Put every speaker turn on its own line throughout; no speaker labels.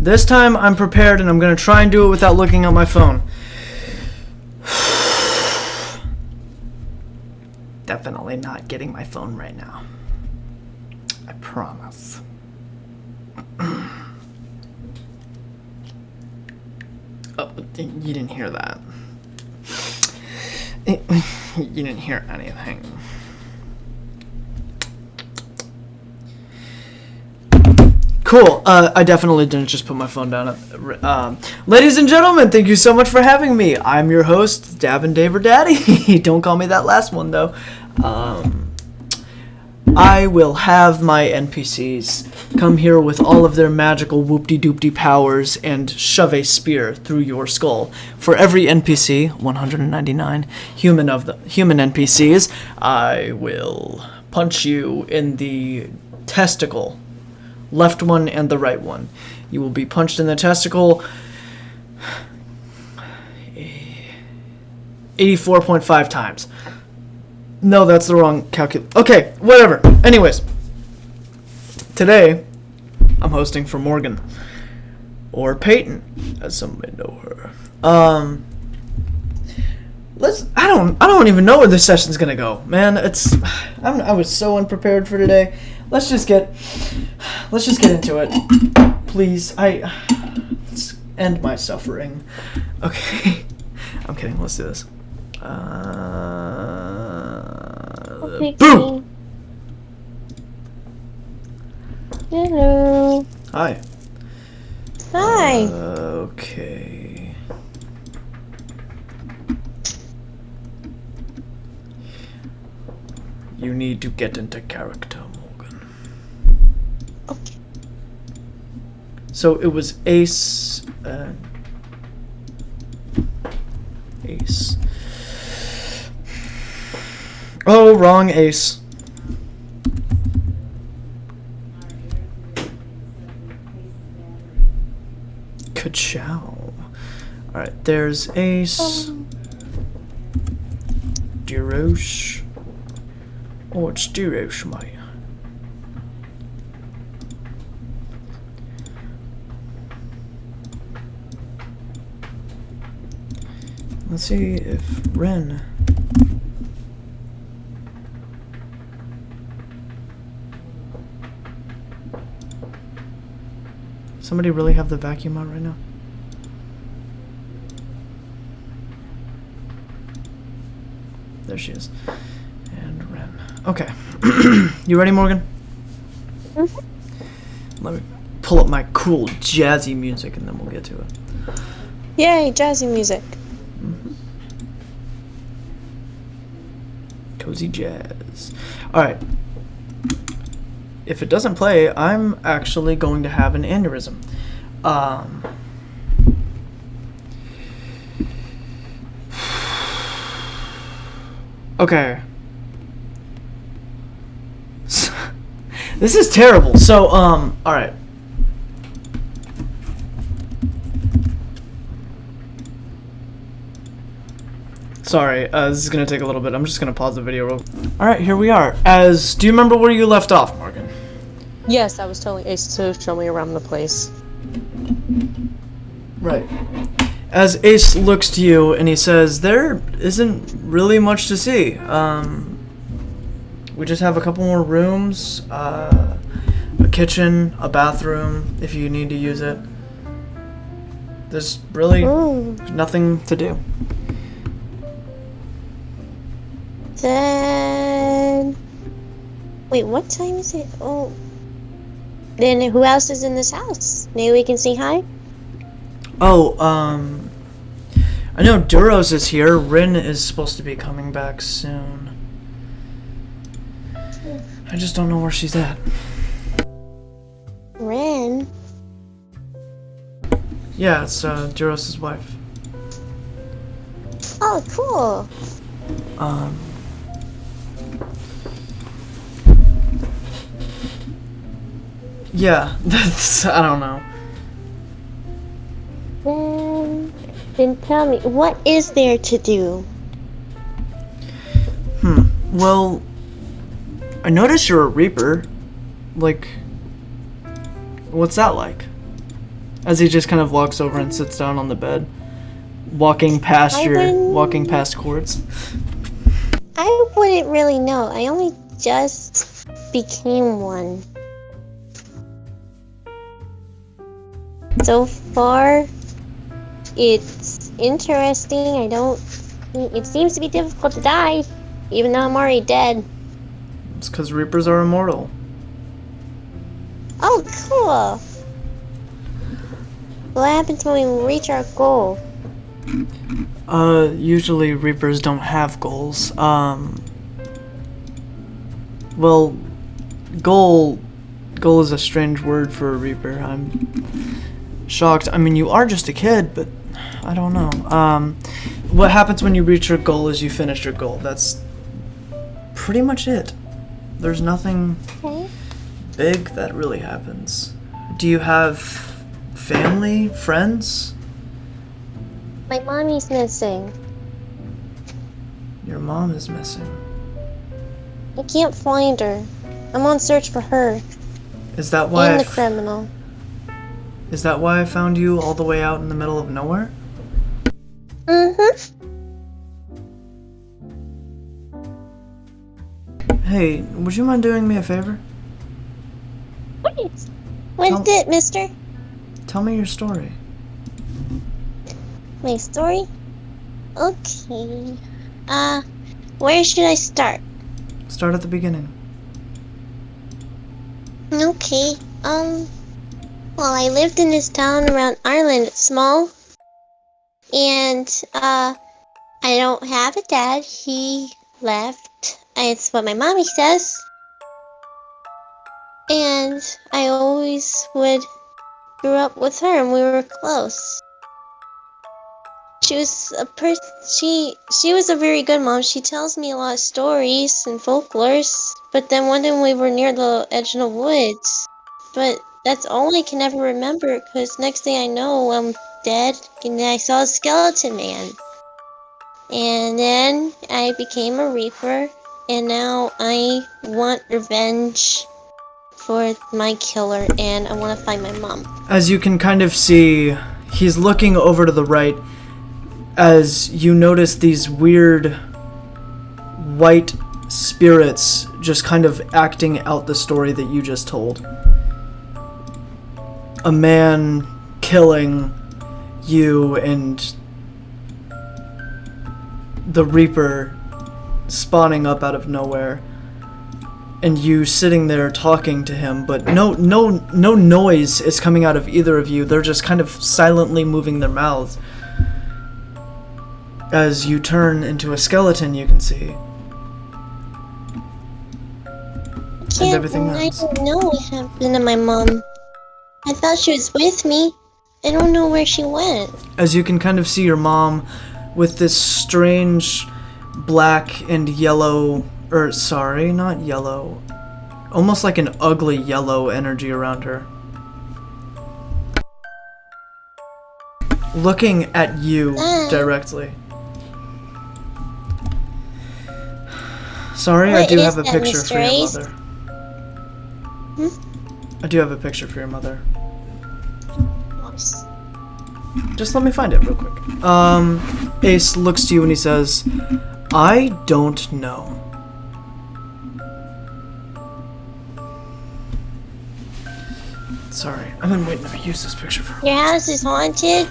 This time I'm prepared and I'm going to try and do it without looking at my phone. Definitely not getting my phone right now. I promise. Oh, you didn't hear that. You didn't hear anything. Cool. I definitely didn't just put my phone down. Ladies and gentlemen, thank you so much for having me. I'm your host, Davin Daver Daddy. Don't call me that last one, though. I will have my NPCs come here with all of their magical whoop-de-doop-de powers and shove a spear through your skull. For every NPC, 199 human NPCs, I will punch you in the testicle. Left one and the right one. You will be punched in the testicle 84.5 times. No, that's the wrong calculation. Okay, whatever. Anyways, today I'm hosting for Morgan, or Peyton, as some may know her. I don't even know where this session's gonna go, man. I was so unprepared for today. Let's just get into it, please. Let's end my suffering. Okay, I'm kidding. Let's do this.
Okay,
Boom.
Hello.
Hi.
Hi.
Okay. You need to get into character, Morgan.
Okay.
So it was Ace. Ace. Oh, wrong Ace. Ka-chow. Alright, there's Ace. Dirosh. Oh, it's Dirosh, mate. Let's see if Ren... Somebody really have the vacuum on right now? There she is. And Ren. Okay. You ready, Morgan?
Mm-hmm.
Let me pull up my cool jazzy music and then we'll get to it.
Yay, jazzy music.
Mm-hmm. Cozy jazz. Alright. If it doesn't play, I'm actually going to have an aneurysm. Okay. This is terrible. So, alright. Sorry, this is gonna take a little bit. I'm just gonna pause the video real quick. Alright, here we are. Do you remember where you left off, Morgan?
Yes, I was telling Ace to show me around the place.
Right. As Ace looks to you and he says, there isn't really much to see. We just have a couple more rooms, a kitchen, a bathroom, if you need to use it. There's really nothing to do.
Then... Wait, what time is it? Oh. Then who else is in this house? Maybe we can say hi?
Oh, I know Duros is here. Rin is supposed to be coming back soon. I just don't know where she's at.
Ren?
Yeah, it's Duros' wife.
Oh, cool.
Yeah, that's, I don't know.
Then tell me, what is there to do?
Well, I noticed you're a Reaper. Like, what's that like? As he just kind of walks over and sits down on the bed, walking past Quartz.
I wouldn't really know. I only just became one. So far, it's interesting. It seems to be difficult to die, even though I'm already dead.
It's because Reapers are immortal.
Oh, cool. What happens when we reach our goal?
Usually Reapers don't have goals. Well, goal is a strange word for a Reaper. I'm shocked. I mean, you are just a kid, but I don't know. What happens when you reach your goal is you finish your goal. That's pretty much it. There's nothing big that really happens. Do you have family, friends?
My mommy's missing.
Your mom is missing.
I can't find her. I'm on search for her.
Is that why?
And the criminal.
Is that why I found you all the way out in the middle of nowhere? Hey, would you mind doing me a favor?
What is it, mister?
Tell me your story.
My story? Okay. Where should I start?
Start at the beginning.
Okay. Well, I lived in this town around Ireland. It's small. And, I don't have a dad. He left. It's what my mommy says. And I always grew up with her and we were close. She was she was a very good mom. She tells me a lot of stories and folklores. But then one time we were near the edge of the woods. But that's all I can ever remember, because next thing I know, I'm dead, and then I saw a skeleton man. And then I became a Reaper, and now I want revenge for my killer, and I want to find my mom.
As you can kind of see, he's looking over to the right as you notice these weird white spirits just kind of acting out the story that you just told. A man killing you and the Reaper spawning up out of nowhere, and you sitting there talking to him, but no noise is coming out of either of you. They're just kind of silently moving their mouths. As you turn into a skeleton, you can see. And everything else.
I don't know what happened to my mom. I thought she was with me. I don't know where she went.
As you can kind of see your mom with this strange black and yellow, sorry, not yellow, almost like an ugly yellow energy around her. Looking at you directly. Sorry, I do have a picture for your mother. I do have a picture for your mother. Just let me find it real quick. Ace looks to you and he says, I don't know. Sorry, I've been waiting to use this picture for a while.
Your house is haunted?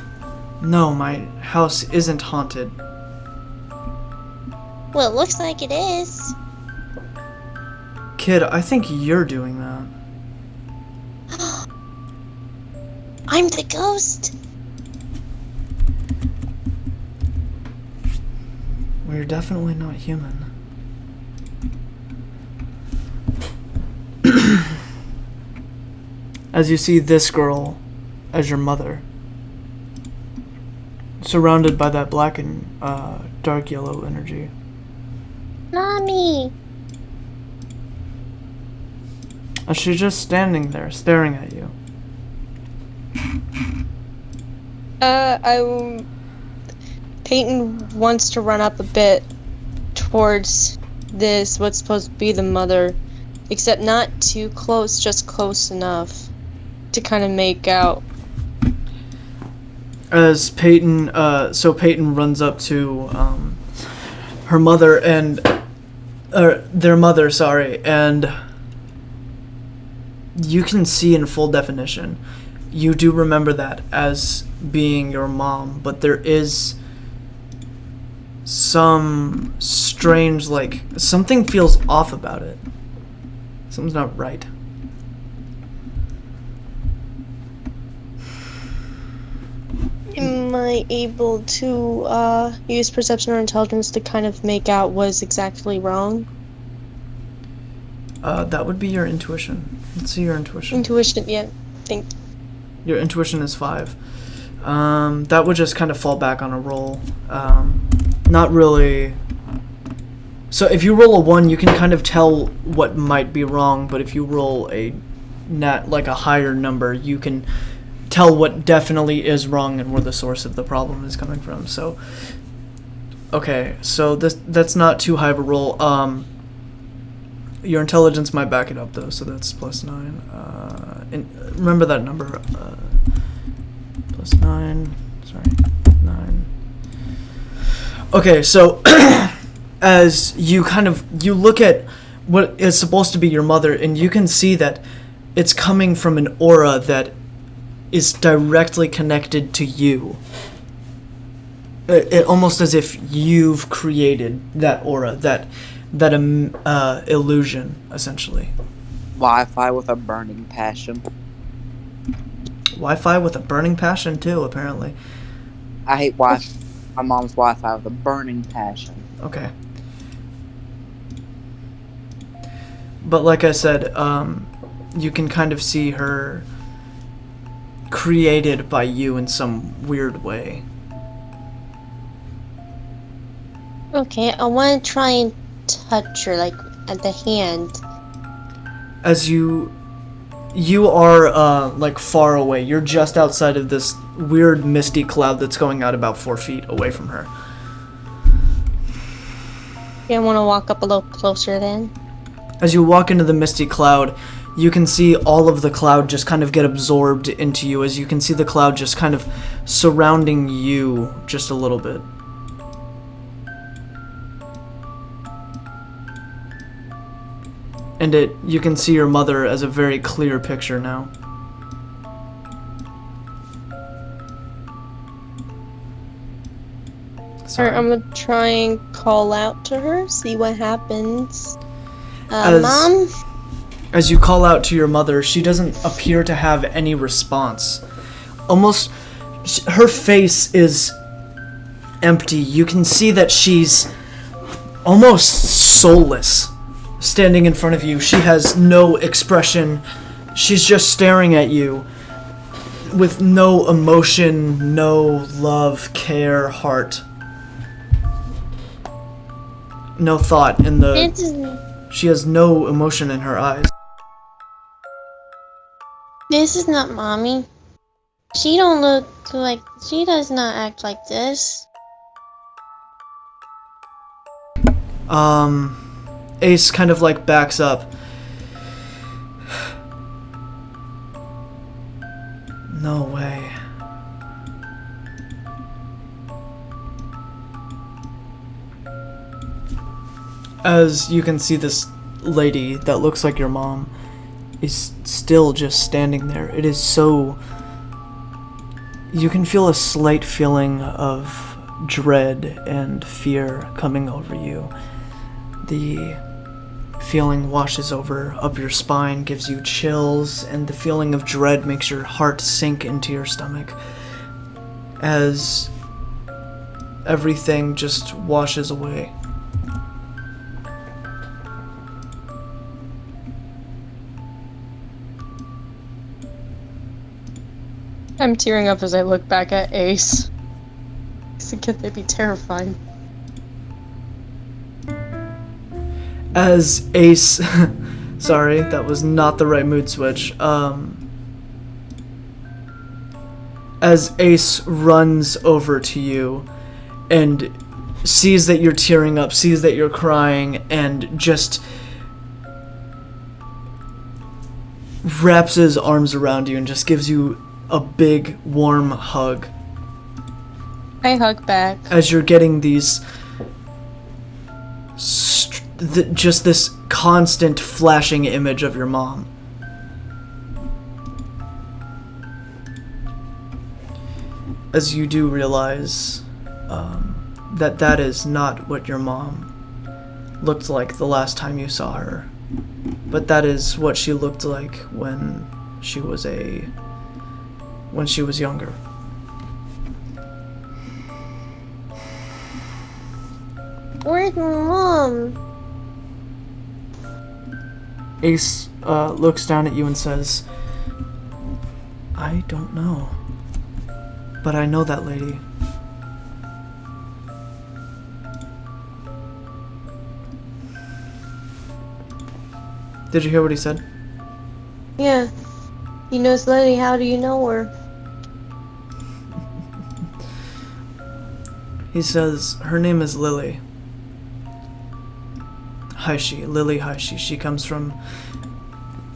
No, my house isn't haunted.
Well, it looks like it is.
Kid, I think you're doing that.
I'm the ghost.
Well, you're definitely not human. As you see this girl as your mother, surrounded by that black and dark yellow energy.
Mommy.
She's just standing there, staring at you.
Peyton wants to run up a bit towards this, what's supposed to be the mother, except not too close, just close enough to kind of make out
As Peyton, so Peyton runs up to her mother and their mother, sorry, and you can see in full definition. You do remember that as being your mom, but there is some strange, like, something feels off about it. Something's not right.
Am I able to use perception or intelligence to kind of make out what is exactly wrong?
That would be your intuition. Let's see your intuition.
Intuition, yeah.
Your intuition is 5. That would just kind of fall back on a roll. Not really. So if you roll a 1, you can kind of tell what might be wrong, but if you roll a higher number, you can tell what definitely is wrong and where the source of the problem is coming from. So, okay, so that's not too high of a roll. Your intelligence might back it up though, so that's +9. And remember that number. +9. Sorry, 9. Okay, so as you look at what is supposed to be your mother, and you can see that it's coming from an aura that is directly connected to you. It almost as if you've created that aura, that illusion, essentially.
Wi-Fi with a burning passion.
Wi-Fi with a burning passion too, apparently.
I hate Wi-Fi. My mom's Wi-Fi with a burning passion.
Okay. But like I said, you can kind of see her created by you in some weird way.
Okay, I want to try and touch her, like, at the hand.
As you are, like, far away. You're just outside of this weird misty cloud that's going out about 4 feet away from her.
Yeah, I want to walk up a little closer then.
As you walk into the misty cloud, you can see all of the cloud just kind of get absorbed into you, as you can see the cloud just kind of surrounding you just a little bit. And you can see your mother as a very clear picture now. Sorry.
Alright, I'm gonna try and call out to her, see what happens.
Mom?
As you call out to your mother, she doesn't appear to have any response. Almost, her face is empty. You can see that she's almost soulless, standing in front of you. She has no expression. She's just staring at you with no emotion, no love, care, heart. No thought in she has no emotion in her eyes.
This is not Mommy. She don't look like... She does not act like this.
Ace kind of like backs up. No way. As you can see, this lady that looks like your mom is still just standing there. It is so... You can feel a slight feeling of dread and fear coming over you. The feeling washes up your spine, gives you chills, and the feeling of dread makes your heart sink into your stomach as everything just washes away.
I'm tearing up as I look back at Ace. Could they be terrifying?
As Ace... Sorry, that was not the right mood switch. As Ace runs over to you and sees that you're tearing up, sees that you're crying, and just wraps his arms around you and just gives you a big, warm hug.
I hug back.
as you're getting these just this constant flashing image of your mom. As you do realize that is not what your mom looked like the last time you saw her, but that is what she looked like when she was younger.
Where's my mom?
Ace looks down at you and says, I don't know, but I know that lady. Did you hear what he said?
Yeah. He knows Lily. How do you know her?
He says, her name is Lily. Haishi, Lily Haishi. She comes from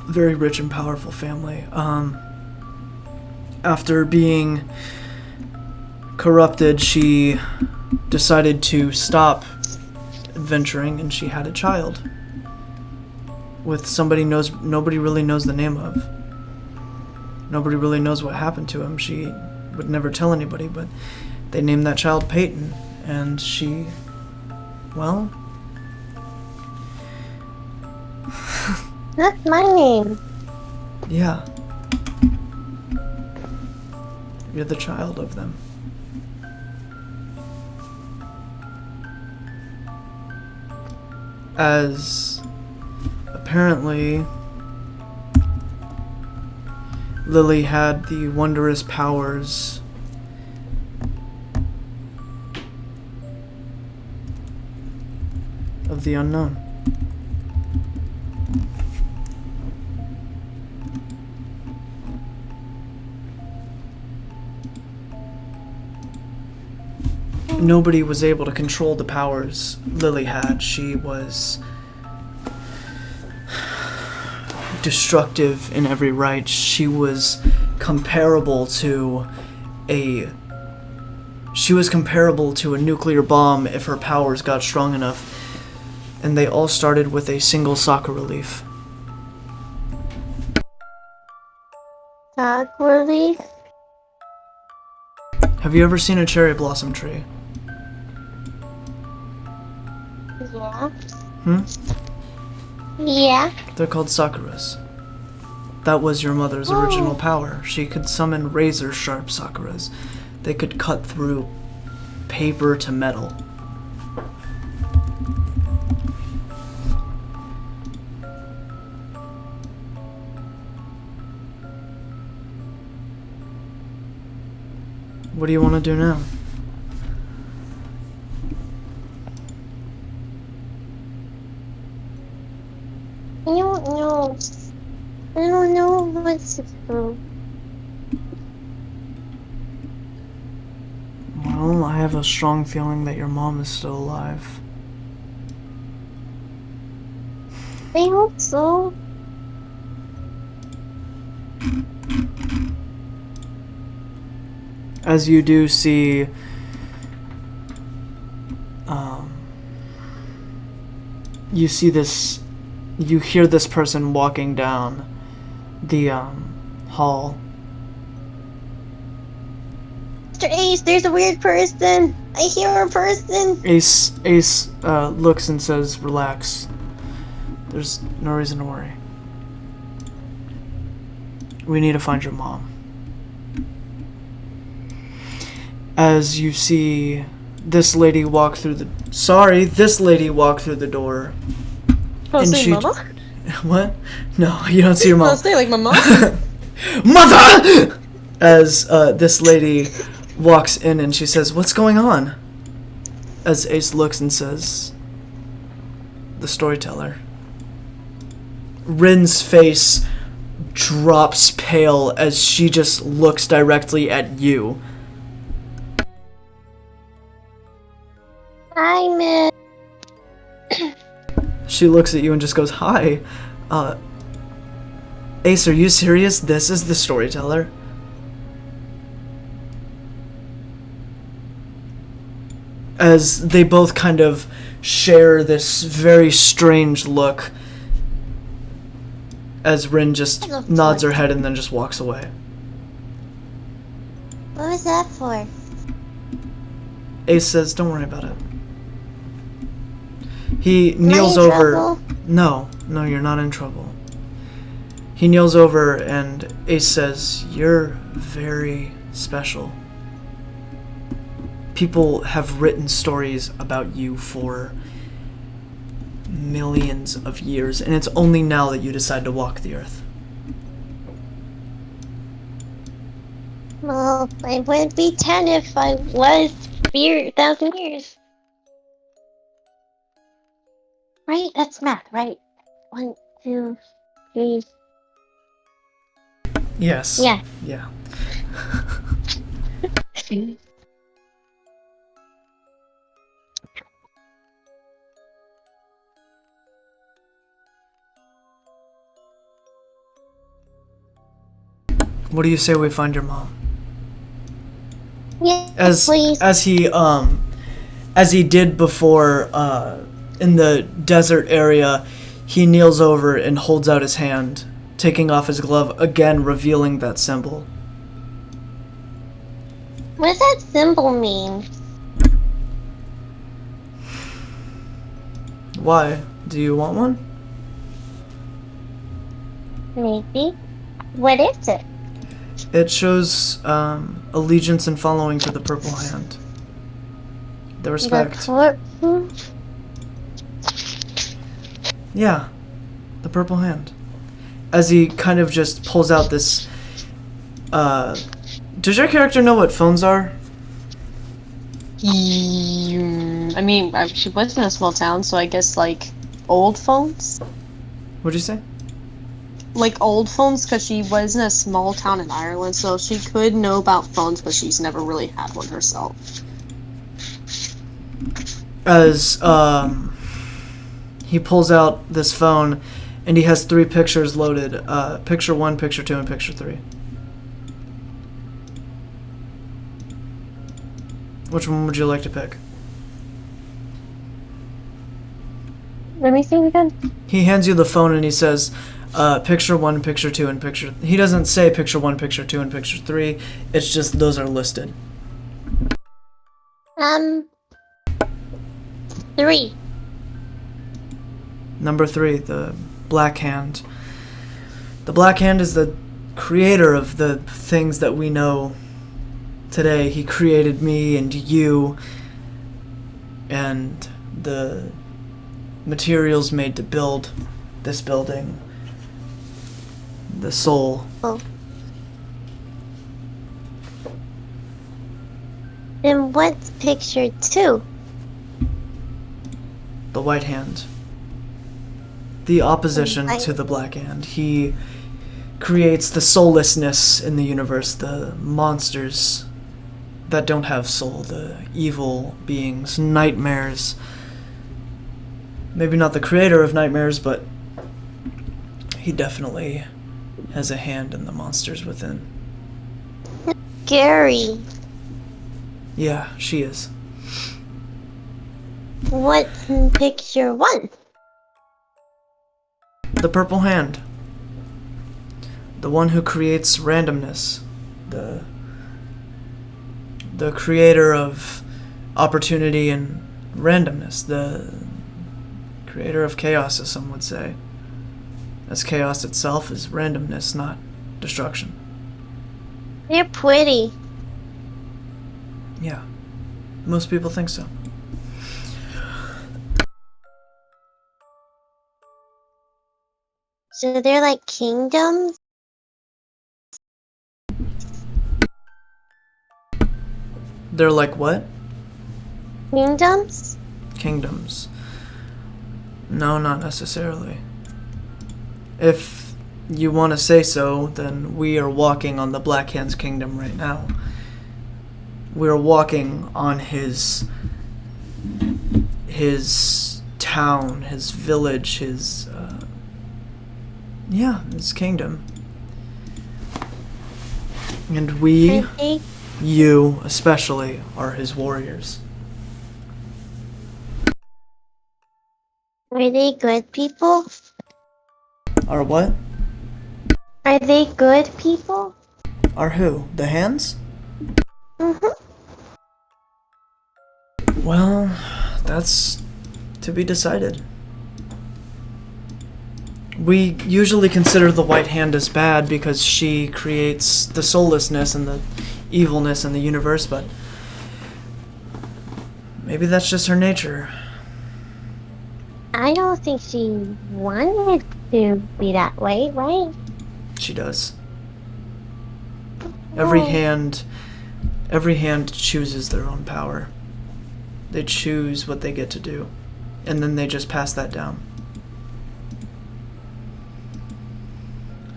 a very rich and powerful family. After being corrupted, she decided to stop adventuring, and she had a child with somebody nobody really knows the name of. Nobody really knows what happened to him. She would never tell anybody, but they named that child Peyton, and she, well...
That's my name.
Yeah. You're the child of them. As apparently Lily had the wondrous powers of the unknown. Nobody was able to control the powers Lily had. She was destructive in every right. She was comparable to a nuclear bomb if her powers got strong enough. And they all started with a single sakura leaf.
Sakura leaf?
Have you ever seen a cherry blossom tree?
Yeah.
Hmm?
Yeah.
They're called sakuras. That was your mother's original power. She could summon razor-sharp sakuras. They could cut through paper to metal. What do you want to do now?
I don't know. I don't know what to do.
Well, I have a strong feeling that your mom is still alive.
I hope so.
As you do see, you see this, you hear this person walking down the hall.
Mr. Ace, there's a weird person. I hear a person.
Ace looks and says, "Relax. There's no reason to worry. We need to find your mom." As you see this lady walk through the door.
Oh,
And
say
she-
mama?
What? No, you don't see your mom.
I'll say like my mom.
Mother! As this lady walks in and she says, "What's going on?" As Ace looks and says, "The storyteller." Rin's face drops pale as she just looks directly at you.
Hi, Miss.
She looks at you and just goes, "Hi. Ace, are you serious? This is the storyteller?" as they both kind of share this very strange look as Rin just nods her head and then just walks away.
What was that for?
Ace says, don't worry about it. He
Am I
kneels
in
over.
trouble?
No, you're not in trouble. He kneels over and Ace says, you're very special. People have written stories about you for millions of years, and it's only now that you decide to walk the earth.
Well, I wouldn't be 10 if I was 1,000 years. Right? That's math, right? 1, 2, 3.
Yes.
Yeah.
Yeah. What do you say we find your mom?
Yeah,
As
please.
he did before in the desert area, he kneels over and holds out his hand, taking off his glove, again revealing that symbol.
What does that symbol mean?
Why? Do you want one?
Maybe. What is it?
It shows allegiance and following to the purple hand. The respect. Yeah, the purple hand. As he kind of just pulls out this... does your character know what phones are?
I mean, she was in a small town, so I guess, like, old phones?
What'd you say?
Like, old phones, because she was in a small town in Ireland, so she could know about phones, but she's never really had one herself.
As, he pulls out this phone, and he has 3 pictures loaded. Picture 1, picture 2, and picture 3. Which one would you like to pick?
Let me see again.
He hands you the phone and he says, picture 1, picture 2, and picture... He doesn't say picture 1, picture 2, and picture 3. It's just those are listed.
3.
Number 3, the Black Hand. The Black Hand is the creator of the things that we know today. He created me and you and the materials made to build this building. The soul.
Oh. And what's picture 2?
The White Hand. The opposition to the Black Hand. He creates the soullessness in the universe, the monsters that don't have soul, the evil beings, nightmares. Maybe not the creator of nightmares, but he definitely has a hand in the monsters within.
Gary.
Yeah, she is.
What's in picture 1?
The Purple Hand. The one who creates randomness. The creator of opportunity and randomness. The creator of chaos, as some would say. As chaos itself is randomness, not destruction.
You're pretty.
Yeah. Most people think so.
So they're like kingdoms?
They're like what?
Kingdoms?
Kingdoms. No, not necessarily. If you want to say so, then we are walking on the Black Hand's kingdom right now. We are walking on his town, his village, his kingdom. And we,
I think
you especially, are his warriors.
Are they good people?
Are what?
Are they good people?
Are who? The hands?
Mm-hmm.
Well, that's to be decided. We usually consider the White Hand as bad because she creates the soullessness and the evilness in the universe, but maybe that's just her nature.
I don't think she wanted to be that way, right?
She does. Every
Oh.
hand chooses their own power. They choose what they get to do, and then they just pass that down.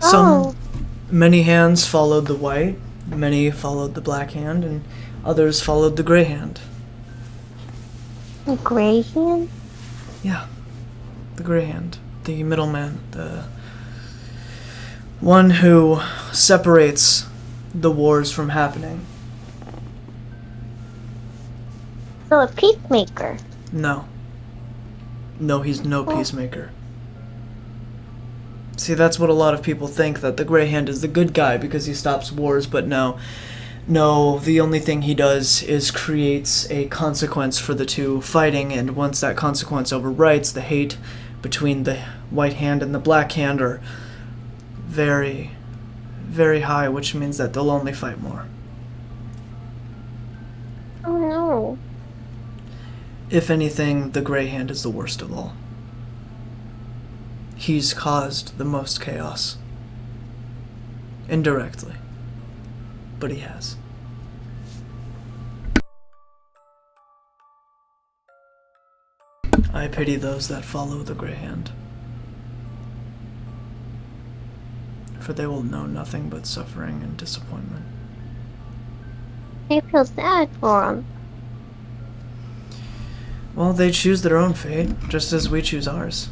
Oh.
Many hands followed the white, many followed the black hand, and others followed the gray hand.
Gray hand?
Yeah, the gray hand, the middleman, the one who separates the wars from happening.
So a peacemaker.
No. No, he's no peacemaker. See, that's what a lot of people think, that the Grey Hand is the good guy because he stops wars, but no. No, the only thing he does is creates a consequence for the two fighting, and once that consequence overwrites, the hate between the White Hand and the Black Hand are very, very high, which means that they'll only fight more.
Oh no.
If anything, the Grey Hand is the worst of all. He's caused the most chaos. Indirectly. But he has. I pity those that follow the Grey Hand. For they will know nothing but suffering and disappointment.
I feel sad for him.
Well, they choose their own fate, just as we choose ours.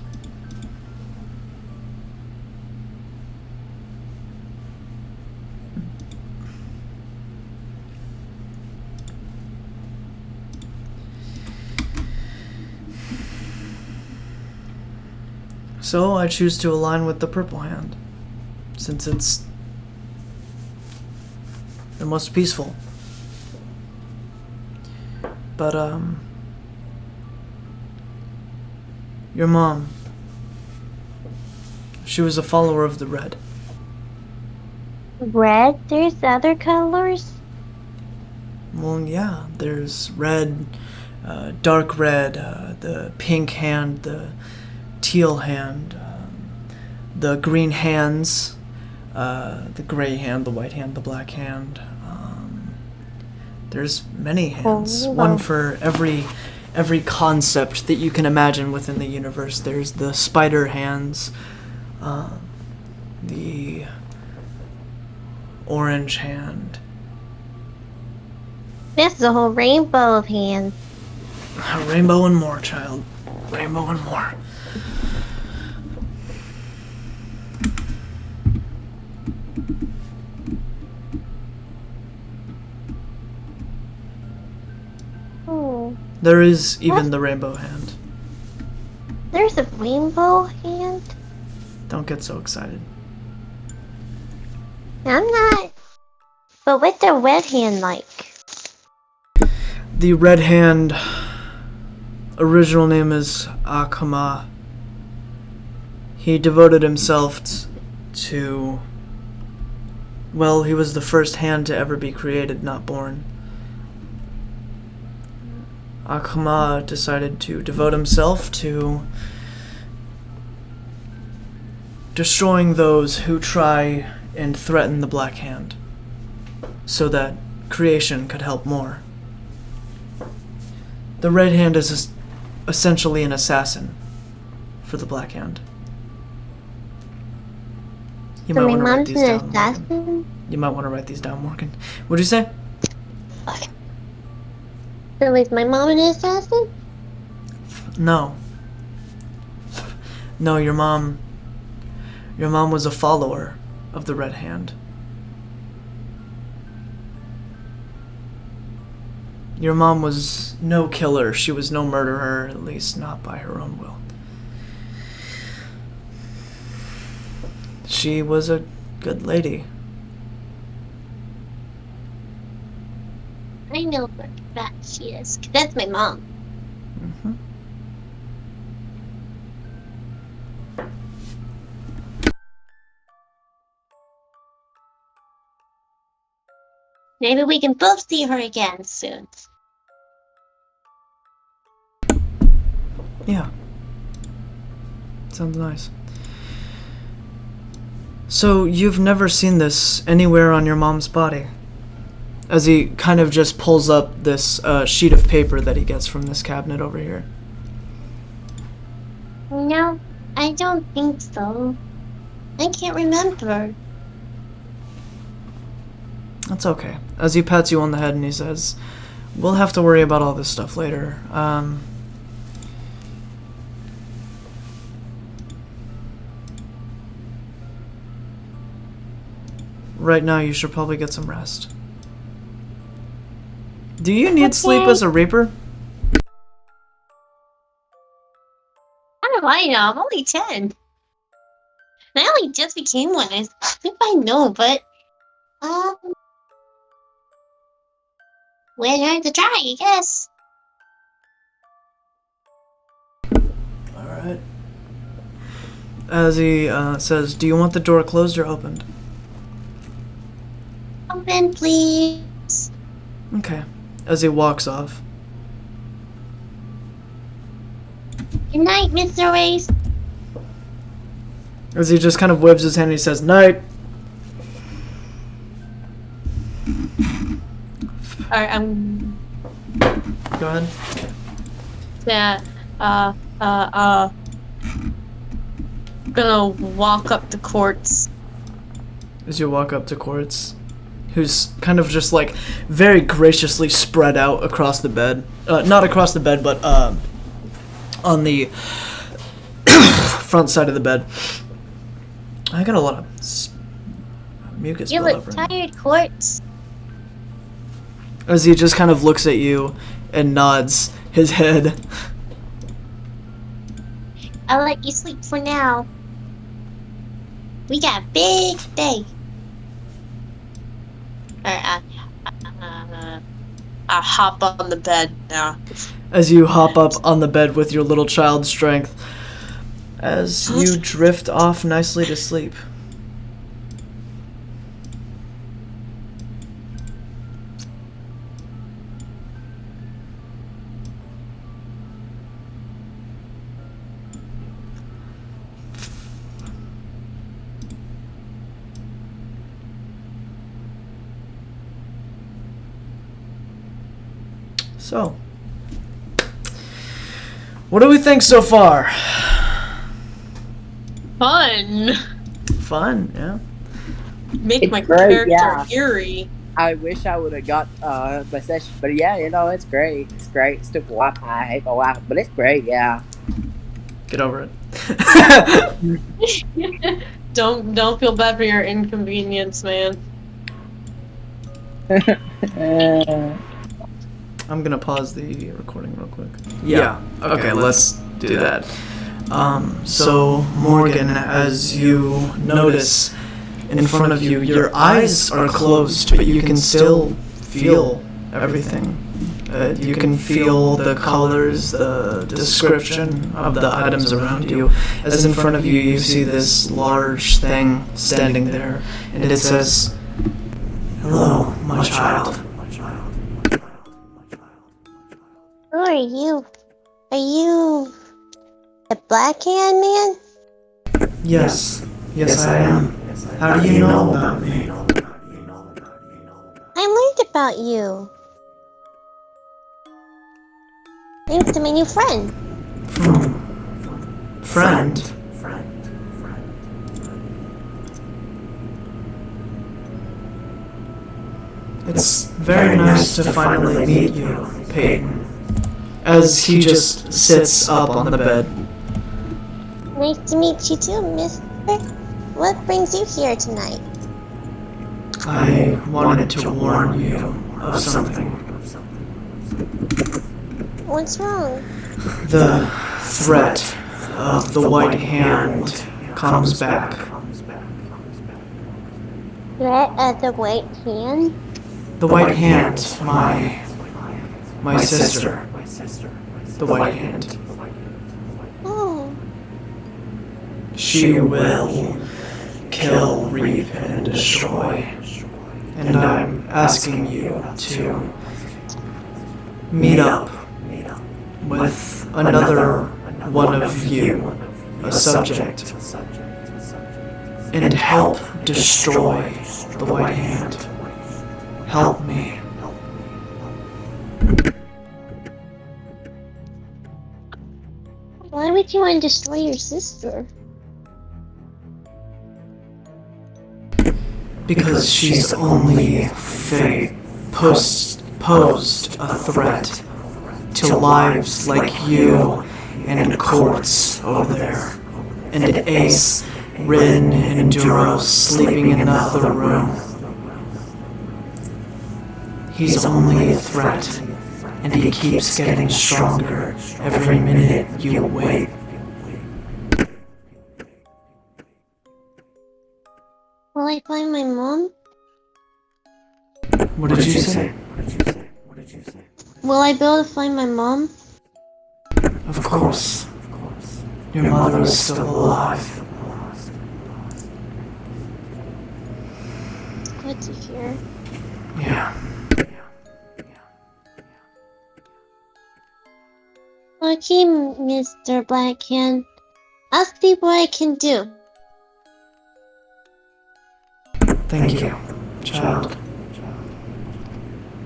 So I choose to align with the Purple Hand, since it's the most peaceful. But, your mom, she was a follower of the Red.
Red? There's other colors?
Well, yeah, there's red, dark red, the pink hand, the teal hand, the green hands, the gray hand, the white hand, the black hand. There's many hands, one for every concept that you can imagine within the universe. There's the spider hands, the orange hand.
That's a whole rainbow of hands.
A rainbow and more, child. Rainbow and more.
Oh.
There is even the rainbow hand.
There's a rainbow hand?
Don't get so excited.
I'm not. But what's the red hand like?
The red hand, original name is Akama. He devoted himself to, well, he was the first hand to ever be created, not born. Akama decided to devote himself to destroying those who try and threaten the Black Hand, so that creation could help more. The Red Hand is essentially an assassin for the Black Hand. You
So
might
my
want to write
mom's
these
an
down, Morgan.
assassin?
You might want to write these down, Morgan. What'd you say?
So is my mom an assassin?
No. No, your mom was a follower of the Red Hand. Your mom was no killer. She was no murderer, at least not by her own will. she was a good lady.
I know for a fact she is, 'cause that's my mom.
Mm-hmm.
Maybe we can both see her again soon.
Yeah. Sounds nice. So, you've never seen this anywhere on your mom's body? As he kind of just pulls up this sheet of paper that he gets from this cabinet over here.
No, I don't think so. I can't remember.
That's okay. As he pats you on the head and he says, we'll have to worry about all this stuff later. Right now, you should probably get some rest. Do you need sleep as a Reaper?
How do I know? I'm only 10. I only just became one. I think I know, but we'll learn to try, I guess.
Alright. As he says, do you want the door closed or opened?
Open, please.
Okay. As he walks off.
Good night, Mr. Waste.
As he just kind of waves his hand and he says, night!
Alright, I'm
Go ahead.
gonna walk up to Quartz.
As you walk up to Quartz, who's kind of just like very graciously spread out across the bed. Not across the bed, but on the front side of the bed. I got a lot of mucus
You
built
look
up.
tired, Quartz.
As he just kind of looks at you and nods his head.
I'll let you sleep for now. We got a big day.
Alright, I hop on the bed now.
As you hop up on the bed with your little child strength. As you drift off nicely to sleep. So, what do we think so far?
Fun!
Fun, yeah.
Make
It's
my
great,
character
yeah.
eerie.
I wish I would have got my session, but yeah, it's great. It's great. Stupid Wi-Fi. I hate my Wi-Fi, but it's great. Yeah.
Get over it.
Don't feel bad for your inconvenience, man.
I'm gonna pause the recording real quick. Yeah. Okay, let's do that. So Morgan, as you notice in front of you, your eyes are closed, but you can still feel everything. You can feel the colors, the description of the items around you. As in front of you, you see this large thing standing there, and it says, "Hello, my child."
Who are you? Are you the Black Hand Man?
Yes. Yes, I am. How do you know about me?
I learned about you. Thanks to my new friend.
Friend? It's very nice to finally meet you, Peyton. As he just sits up on the bed.
Nice to meet you too, mister. What brings you here tonight?
I wanted to warn you of something.
What's wrong?
The threat of the White Hand comes back.
That at the white hand?
The white hand, my sister. The white hand.
Oh.
She will kill, reap, and destroy. And I'm asking you to meet up with another one of you, a subject, and help destroy the white hand. Help me.
Why would you want to destroy your sister?
Because she's only posed a threat to lives like you and Courts over there, and Ace, Rin, and Duro sleeping in the other room. He's only a threat, and he keeps getting stronger every minute you wait.
Will I find my mom?
What did you say?
Will I be able to find my mom?
Of course. Your mother is still alive.
It's good to hear.
Yeah.
Okay, Mr. Blackhand. I'll see what I can do.
Thank you, child.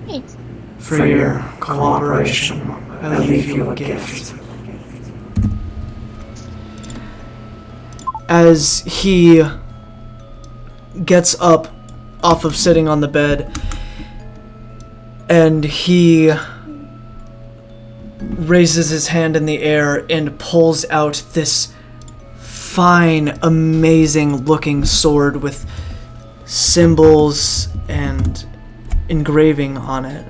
Thanks.
For your cooperation, I leave you a gift. As he gets up off of sitting on the bed, and he raises his hand in the air and pulls out this fine, amazing looking sword with symbols and engraving on it,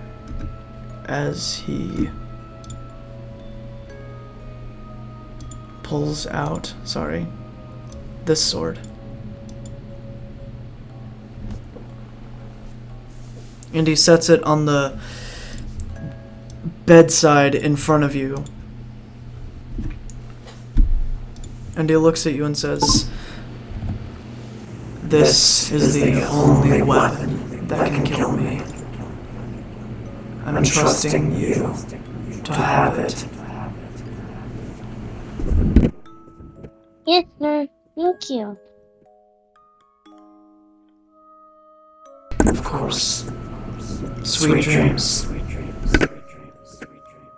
as he pulls out, this sword. And he sets it on the bedside in front of you. And he looks at you and says, "This is the only weapon that can kill me. I'm trusting you to have it."
Yes, sir. Thank you.
Of course. Sweet dreams.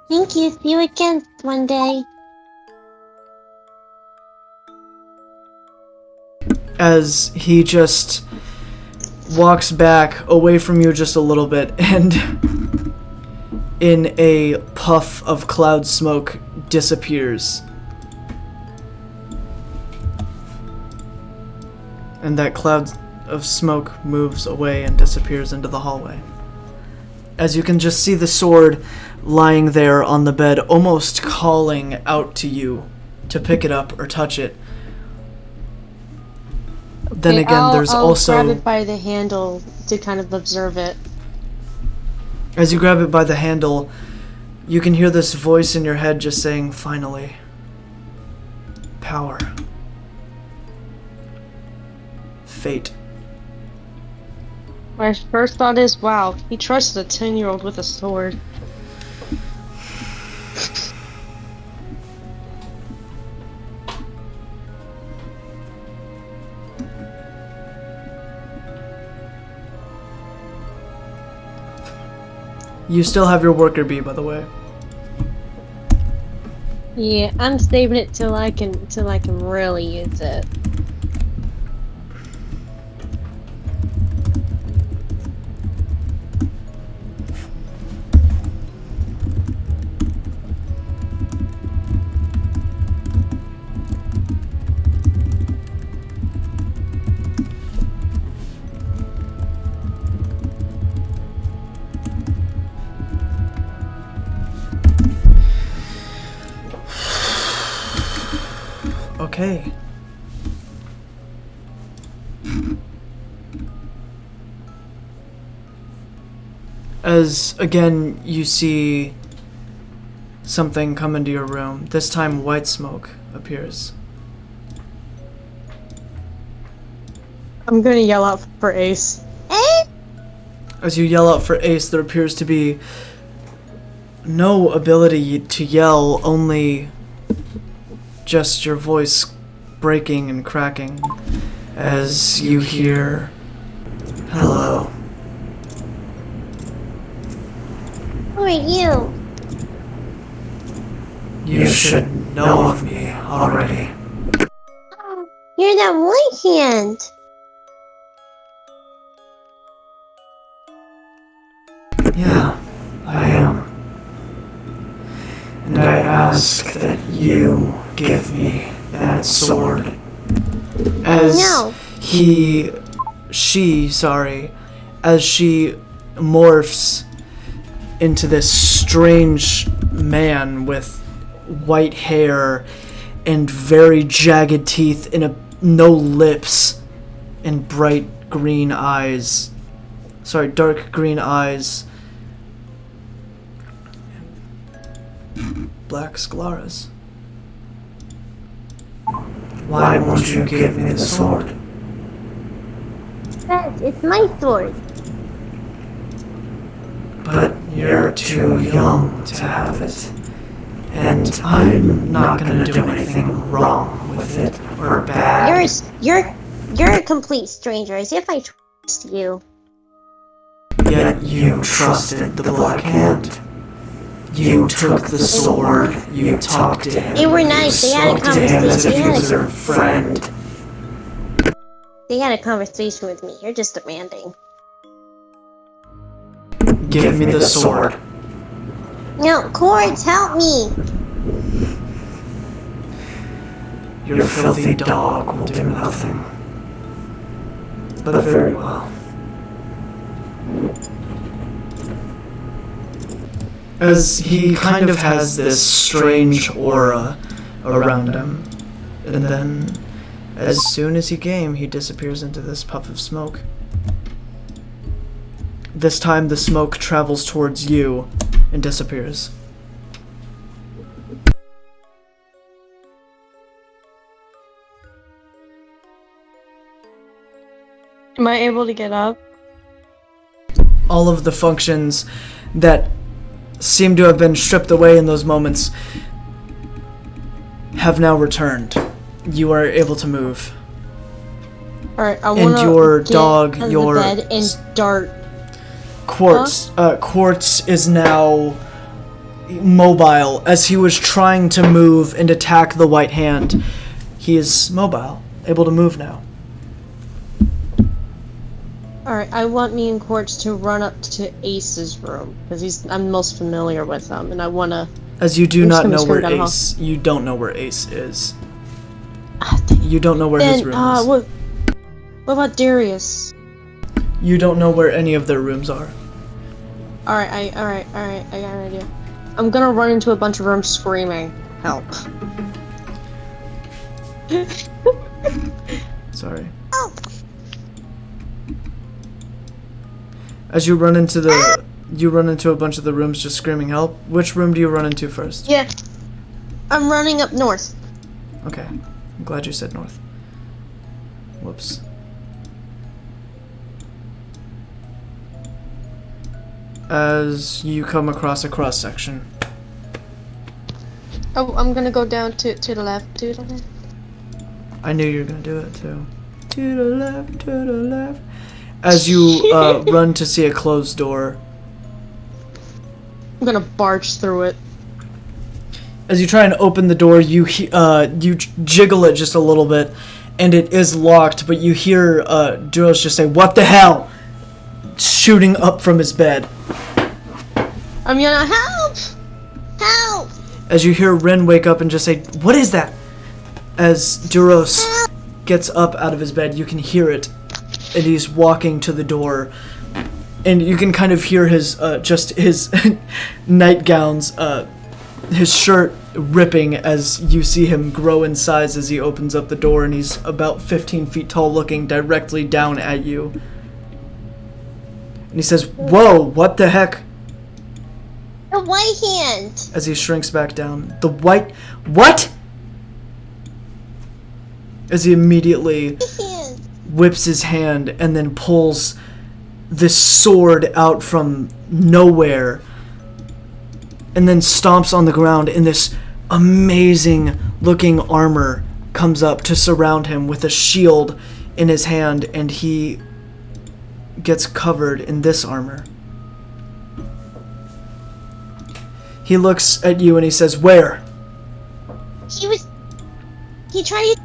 Thank you. See you again one day.
As he just walks back away from you just a little bit, and in a puff of cloud smoke disappears. And that cloud of smoke moves away and disappears into the hallway. As you can just see the sword lying there on the bed, almost calling out to you to pick it up or touch it. Then again, there's
I'll
also...
grab it by the handle to kind of observe it.
As you grab it by the handle, you can hear this voice in your head just saying, "Finally. Power. Fate."
My first thought is, wow, he trusted a 10-year-old with a sword.
You still have your worker bee, by the way.
Yeah, I'm saving it till I can really use it.
Okay. As again you see something come into your room. This time white smoke appears.
I'm gonna yell out for Ace.
As you yell out for Ace, there appears to be no ability to yell, only just your voice breaking and cracking as you hear, "Hello."
Who are you?
You should know of me already.
You're that white hand.
Yeah, I am. And I ask that you give me that sword. As
No.
as she morphs into this strange man with white hair and very jagged teeth and no lips and bright green eyes. Sorry, dark green eyes. Black scleras. Why won't you give me the sword?
Yes, it's my sword.
But you're too young to have it. And I'm not gonna do anything wrong with it or bad.
You're a complete stranger, as if I trust you.
Yet you trusted the Black Hand. You took the sword, you talked to him.
They were nice, they had a
spoke to him as if he
conversation.
was your friend.
They had a conversation with me. You're just demanding.
Give me the sword.
No, Cords, help me!
Your filthy dog will do nothing. But very well. As he kind of has this strange aura around him, and then as soon as he came, he disappears into this puff of smoke. This time the smoke travels towards you and disappears.
Am I able to get up?
All of the functions that seem to have been stripped away in those moments have now returned. You are able to move.
Alright, I
And
wanna
your
get
dog,
out of
your
the bed and dart.
Quartz. Quartz is now mobile. As he was trying to move and attack the White Hand, he is mobile, able to move now.
Alright, I want me and Quartz to run up to Ace's room, because I'm most familiar with him, and I wanna...
As you do
I'm just
not
gonna
know
scream
where
down the hall.
Ace, you don't know where Ace is.
Ah, dang.
You don't know where his
Then,
room is.
what about Darius?
You don't know where any of their rooms are.
Alright, I got an idea. I'm gonna run into a bunch of rooms screaming, help.
Sorry.
Oh,
As you run into a bunch of the rooms just screaming help. Which room do you run into first?
Yeah. I'm running up north.
Okay. I'm glad you said north. Whoops. As you come across a cross section.
Oh, I'm gonna go down to the left, to the left.
I knew you were gonna do it too. To the left, to the left. As you run to see a closed door.
I'm gonna barge through it.
As you try and open the door, you jiggle it just a little bit, and it is locked. But you hear Duros just say, "What the hell?" shooting up from his bed.
I'm gonna help!
help!
As you hear Ren wake up and just say, "What is that?" As Duros gets up out of his bed, you can hear it, and he's walking to the door, and you can kind of hear his just his nightgowns, his shirt ripping as you see him grow in size as he opens up the door, and he's about 15 feet tall, looking directly down at you. And he says, "Whoa, what the heck?"
The white hand.
As he shrinks back down. The white... What? As he immediately
Hand.
whips his hand and then pulls this sword out from nowhere. And then stomps on the ground, and this amazing looking armor comes up to surround him with a shield in his hand, and he gets covered in this armor. He looks at you and he says, "Where?"
He tried to take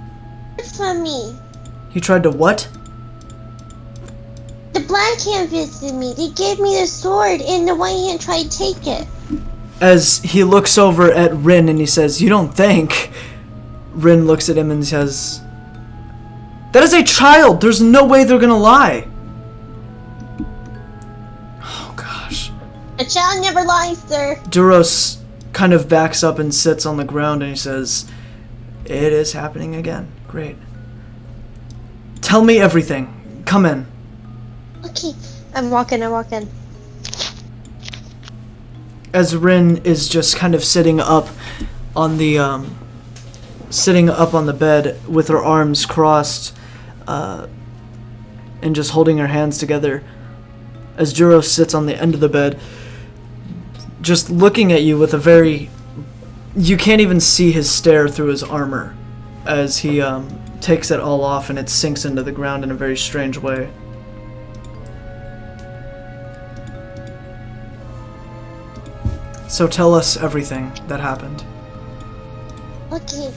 it from me.
He tried to what?
The black hand visited me. They gave me the sword, and the white hand tried to take it.
As he looks over at Rin and he says, "You don't think?" Rin looks at him and says, "That is a child! There's no way they're gonna lie!" Oh gosh.
A child never lies, sir.
Duros kind of backs up and sits on the ground and he says, "It is happening again. Great. Tell me everything. Come in."
Okay, I'm walking.
As Rin is just kind of sitting up on the bed with her arms crossed and just holding her hands together, as Duros sits on the end of the bed just looking at you with a very... You can't even see his stare through his armor as he takes it all off and it sinks into the ground in a very strange way. So tell us everything that happened.
Okay.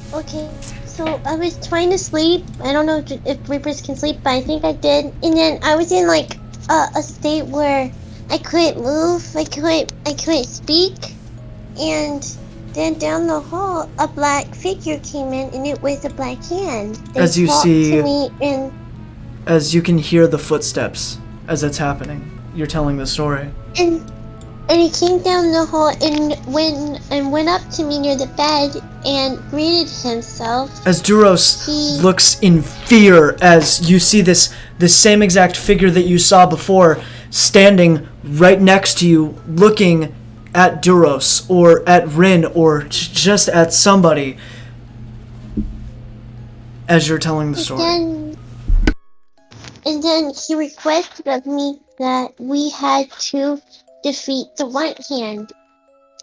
So I was trying to sleep. I don't know if Reapers can sleep, but I think I did. And then I was in like a state where I couldn't move. I couldn't speak. And then down the hall, a black figure came in, and it was a black hand. They
As you
talked
see,
to me and
as you can hear the footsteps as it's happening. You're telling the story.
And he came down the hall and went up to me near the bed and greeted himself.
As Duros looks in fear as you see this same exact figure that you saw before standing right next to you, looking at Duros or at Rin or just at somebody as you're telling the story.
And then he requested of me that we had to defeat the white hand,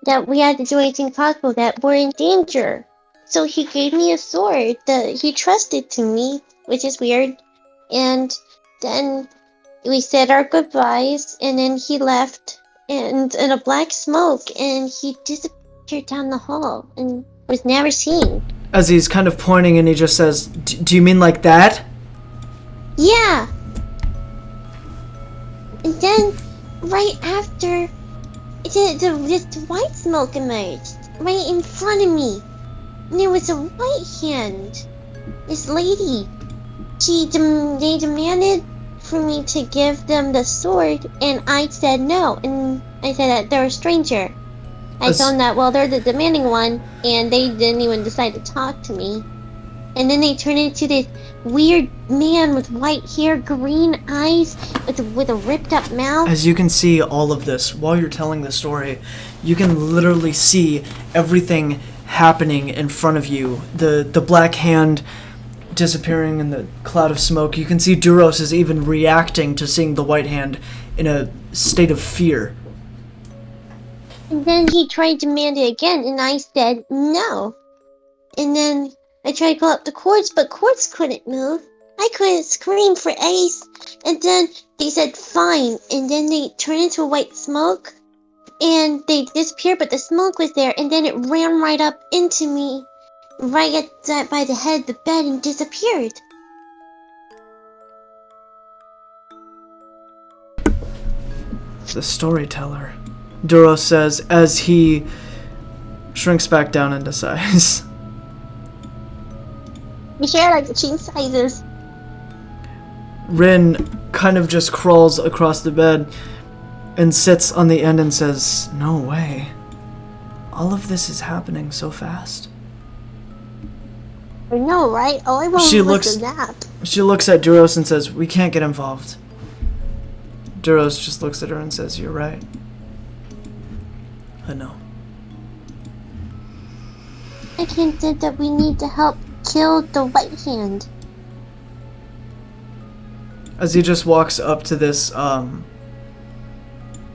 that we had to do anything possible, that we're in danger. So he gave me a sword that he trusted to me, which is weird. And then we said our goodbyes, and then he left and in a black smoke, and he disappeared down the hall and was never seen.
As he's kind of pointing and he just says, "Do you mean like that?"
Yeah. And then right after, this white smoke emerged right in front of me. And there was a white hand. This lady. They demanded for me to give them the sword, and I said no. And I said that they're a stranger. I told them that, well, they're the demanding one, and they didn't even decide to talk to me. And then they turned into this weird man with white hair, green eyes, with a ripped up mouth.
As you can see all of this while you're telling the story, you can literally see everything happening in front of you. The black hand disappearing in the cloud of smoke. You can see Duros is even reacting to seeing the white hand in a state of fear.
And then he tried to demand it again, and I said no. And then I tried to pull up the cords, but cords couldn't move. I couldn't scream for Ace. And then they said fine, and then they turned into a white smoke, and they disappeared, but the smoke was there, and then it ran right up into me, right by the head of the bed, and disappeared.
The storyteller, Duros says as he shrinks back down into size.
We share like the change sizes.
Rin kind of just crawls across the bed and sits on the end and says, "No way. All of this is happening so fast."
I know, right? All I want was a nap.
She looks at Duros and says, "We can't get involved. Duros just looks at her and says, "You're right. I know."
I can said that we need to help kill the White Hand.
As he just walks up to this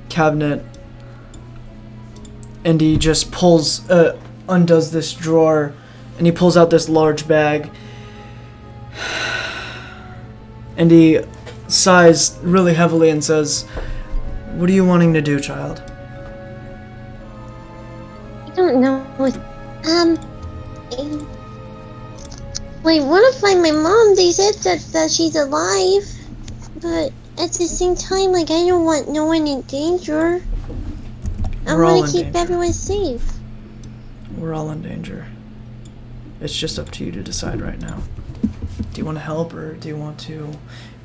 cabinet, and he just undoes this drawer, and he pulls out this large bag, and he sighs really heavily and says, "What are you wanting to do, child?"
I don't know. We want to find my mom. They said that she's alive, but at the same time, like, I don't want no one in danger. I
We're all
want
in
to keep
danger.
everyone safe.
We're all in danger. It's just up to you to decide right now. Do you want to help, or do you want to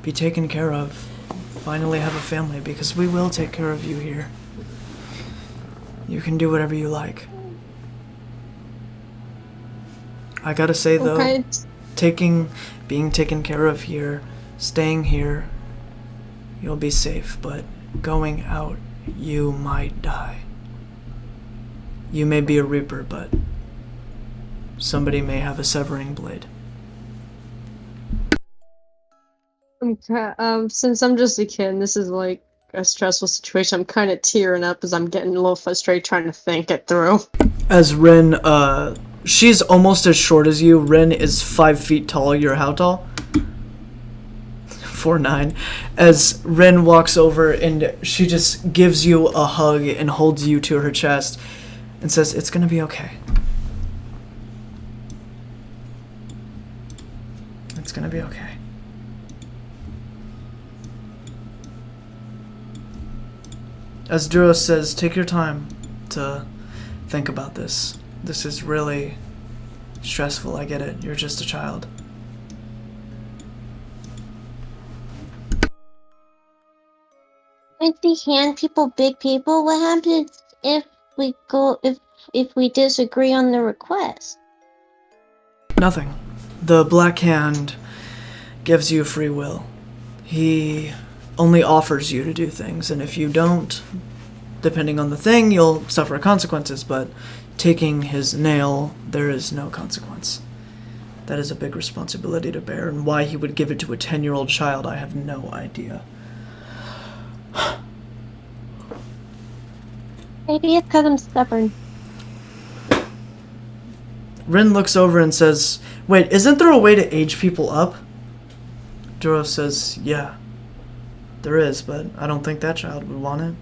be taken care of? Finally have a family, because we will take care of you here. You can do whatever you like. I gotta say though,
Okay.
being taken care of here, staying here, you'll be safe, but going out, you might die. You may be a Reaper, but somebody may have a severing blade.
Okay, since I'm just a kid, and this is like a stressful situation, I'm kind of tearing up as I'm getting a little frustrated trying to think it through.
As Rin, she's almost as short as you. Rin is 5 feet tall. You're how tall? 4'9". As Rin walks over and she just gives you a hug and holds you to her chest and says, "It's gonna be okay. It's gonna be okay." As Duros says, "Take your time to think about this. This is really stressful. I get it. You're just a child."
Aren't the hand people big people? What happens if we disagree on the request?
Nothing. The Black Hand gives you free will. He only offers you to do things, and if you don't, depending on the thing, you'll suffer consequences, but taking his nail, there is no consequence. That is a big responsibility to bear, and why he would give it to a 10-year-old child, I have no idea.
Maybe it's because I'm stubborn.
Rin looks over and says, "Wait, isn't there a way to age people up?" Duros says, "Yeah, there is, but I don't think that child would want it."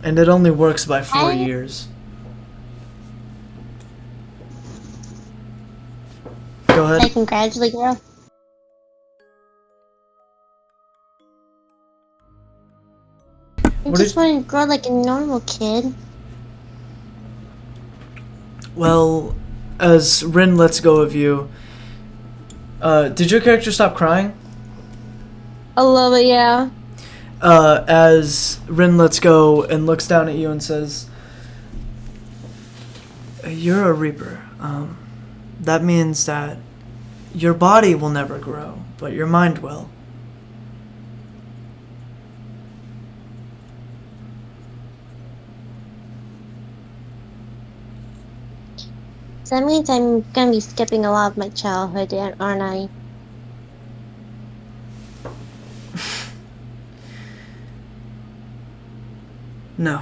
And it only works by 4 years. Go
I
ahead.
congratulate you. I
What
just
did-
want to grow like a normal kid.
Well, as Rin lets go of you, did your character stop crying?
A little bit, yeah.
As Rin lets go and looks down at you and says, "You're a Reaper. That means that your body will never grow, but your mind will."
So that means I'm gonna be skipping a lot of my childhood, aren't I?
No.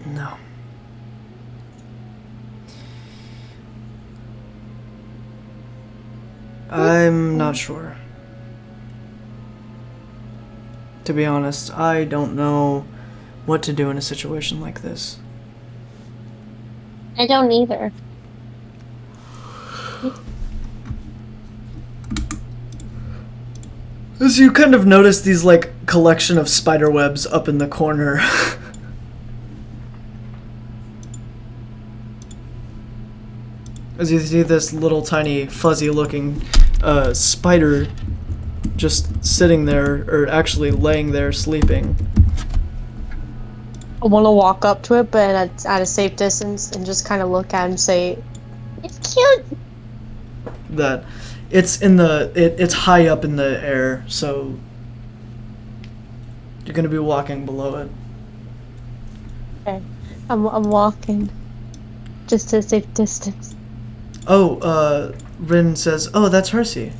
No. I'm not sure. To be honest, I don't know what to do in a situation like this.
I don't either.
As you kind of notice these, like, collection of spider webs up in the corner. As you see this little tiny fuzzy looking spider just sitting there, or actually laying there sleeping.
I want to walk up to it, but at a safe distance and just kind of look at it and say,
It's cute.
That it's in the it's high up in the air, so you're gonna be walking below it.
Okay. I'm walking. Just to safe distance.
Oh, Rin says, "Oh, that's Hersey.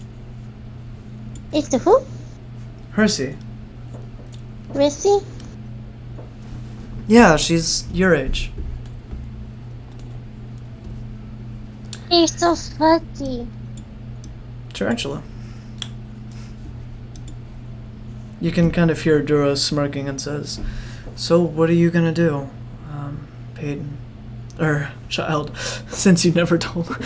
It's the who?
Hersey.
Missy?
Yeah, she's your age."
You're so fuzzy.
Tarantula. You can kind of hear Duro smirking and says, "So what are you gonna do, Peyton? Or child, since you never told."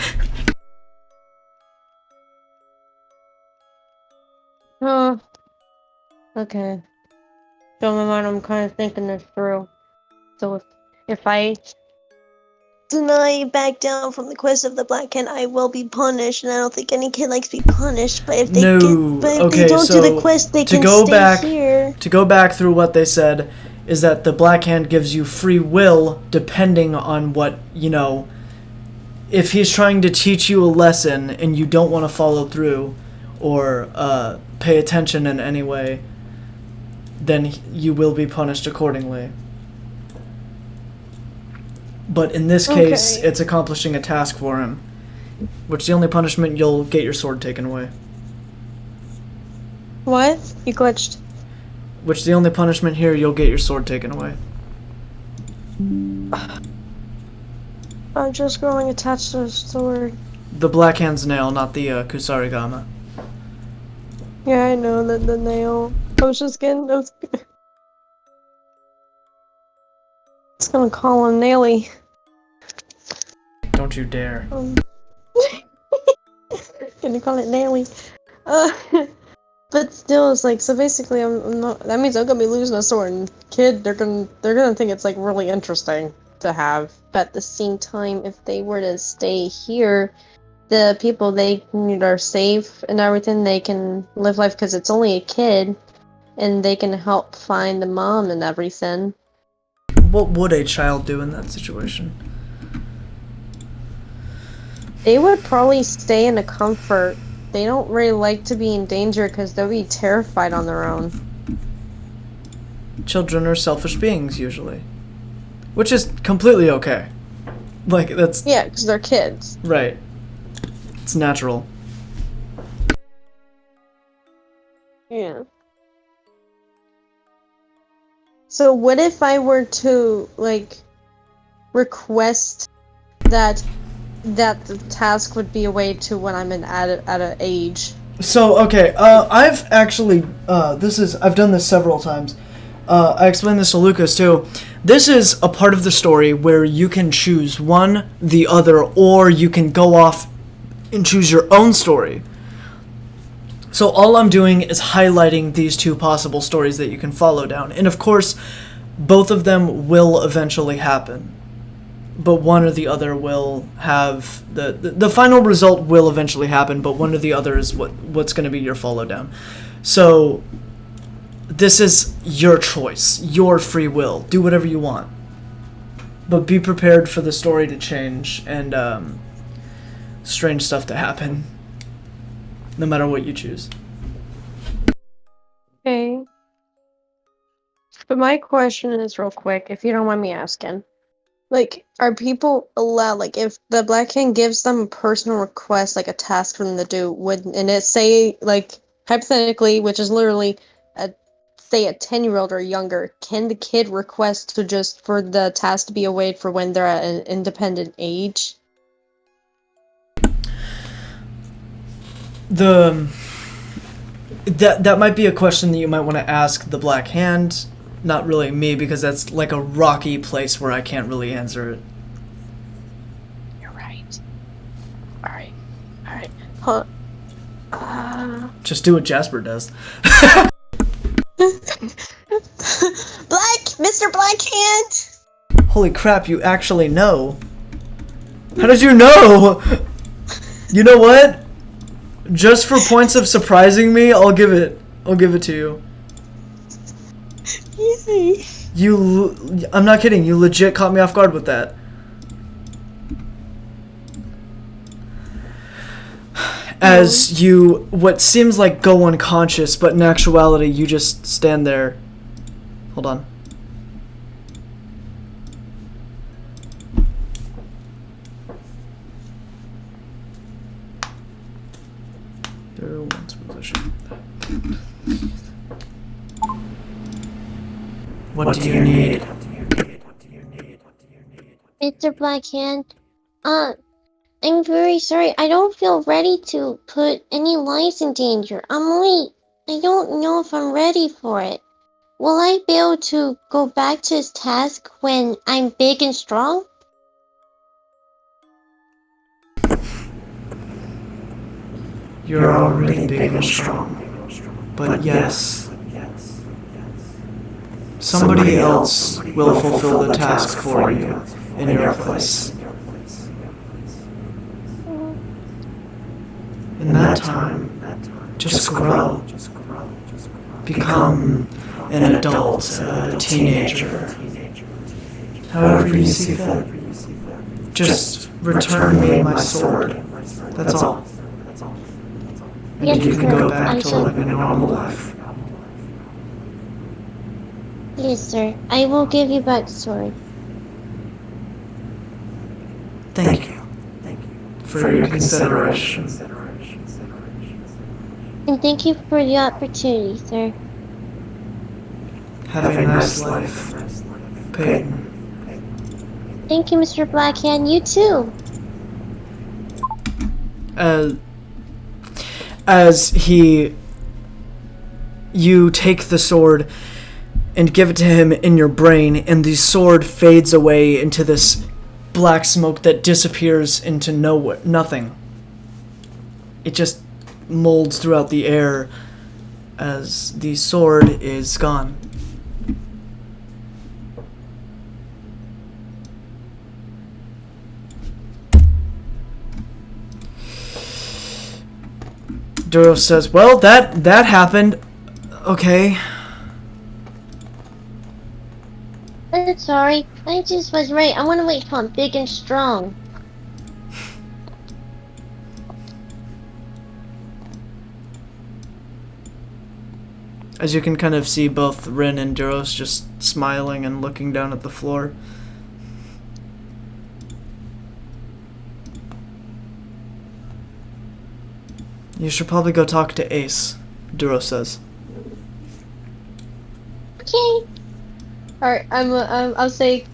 Oh. Okay. So in my mind, I'm kind of thinking this through. So if I
Deny back down from the quest of the Black Cat, I will be punished, and I don't think any kid likes to be punished. But if they
No,
but if
okay,
they don't do
so
the quest, they
to
can
go
stay
back-
here.
To go back through what they said, is that the Black Hand gives you free will depending on what, if he's trying to teach you a lesson and you don't want to follow through or pay attention in any way, then you will be punished accordingly. But in this case,
Okay.
it's accomplishing a task for him, which the only punishment, you'll get your sword taken away.
what? You glitched.
Which the only punishment here, you'll get your sword taken away.
I'm just growing attached to the sword.
The Black Hand's nail, not the Kusarigama.
Yeah, I know that the nail. I was just getting. I was gonna call him Naily.
Don't you dare.
Gonna call it Naily. But still, it's like, so basically, I'm not. That means I'm gonna be losing a sword. And kid, they're gonna think it's like really interesting to have.
But at the same time, if they were to stay here, the people they are safe and everything, they can live life because it's only a kid, and they can help find the mom and everything.
What would a child do in that situation?
They would probably stay in the comfort. They don't really like to be in danger because they'll be terrified on their own.
Children are selfish beings, usually. Which is completely okay. Like, that's...
Yeah, because they're kids.
Right. It's natural.
Yeah. So what if I were to, like, request that the task would be away to when I'm at an age?
So, okay, I've actually, I've done this several times. I explained this to Lucas, too. This is a part of the story where you can choose one, the other, or you can go off and choose your own story. So all I'm doing is highlighting these two possible stories that you can follow down. And of course, both of them will eventually happen. But one or the other will have... The final result will eventually happen, but one or the other is what's going to be your follow down. So this is your choice, your free will. Do whatever you want. But be prepared for the story to change and strange stuff to happen. No matter what you choose.
Okay. But my question is real quick, if you don't mind me asking. Like, are people allowed, like, if the Black King gives them a personal request, like a task for them to do, and it say, like, hypothetically, which is literally, say a 10-year-old or younger, can the kid request to just, for the task to be away for when they're at an independent age?
That might be a question that you might want to ask the Black Hand. Not really me, because that's like a rocky place where I can't really answer it.
You're right. Alright. Huh.
Just do what Jasper does.
Mr. Black Hand!
Holy crap, you actually know. How did you know? You know what? Just for points of surprising me, I'll give it to you.
Easy.
I'm not kidding, you legit caught me off guard with that. as you, what seems like go unconscious, but in actuality you just stand there. Hold on. What do you need?
Mr. Blackhand, I'm very sorry. I don't feel ready to put any lives in danger. I don't know if I'm ready for it. Will I be able to go back to his task when I'm big and strong?
You're already big and strong. But yes, somebody else will fulfill the task for you in your place. In that time, just grow. Become an adult, a teenager. However you see fit. Just return me my sword. That's all. And you can go back to living a normal life.
Yes, sir. I will give you back the sword.
Thank you for your consideration.
And thank you for the opportunity, sir.
Have a nice life, Peyton.
Thank you, Mr. Blackhand. You too.
You take the sword and give it to him in your brain, and the sword fades away into this black smoke that disappears into nothing. It just molds throughout the air as the sword is gone. Duro says, well, that happened. Okay.
I'm sorry. I just was right. I want to wait till I'm big and strong.
As you can kind of see both Rin and Duros just smiling and looking down at the floor. You should probably go talk to Ace, Duro says.
Okay.
Alright, I'll say,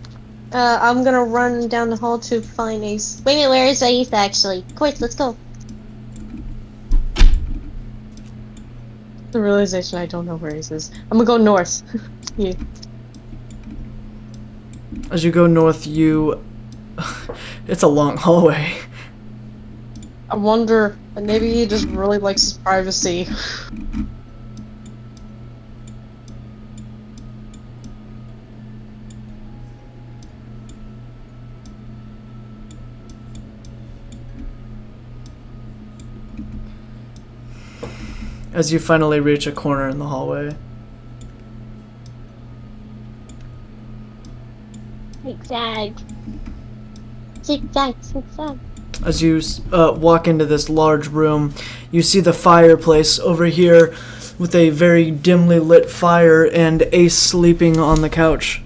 I'm gonna run down the hall to find Ace.
Wait a minute, where is Ace actually? Quick, let's go.
The realization I don't know where Ace is. I'm gonna go north. Yeah.
As you go north, it's a long hallway.
I wonder, maybe he just really likes his privacy.
As you finally reach a corner in the hallway.
Zigzag. Zigzag, zigzag.
As you walk into this large room, you see the fireplace over here with a very dimly lit fire and Ace sleeping on the couch.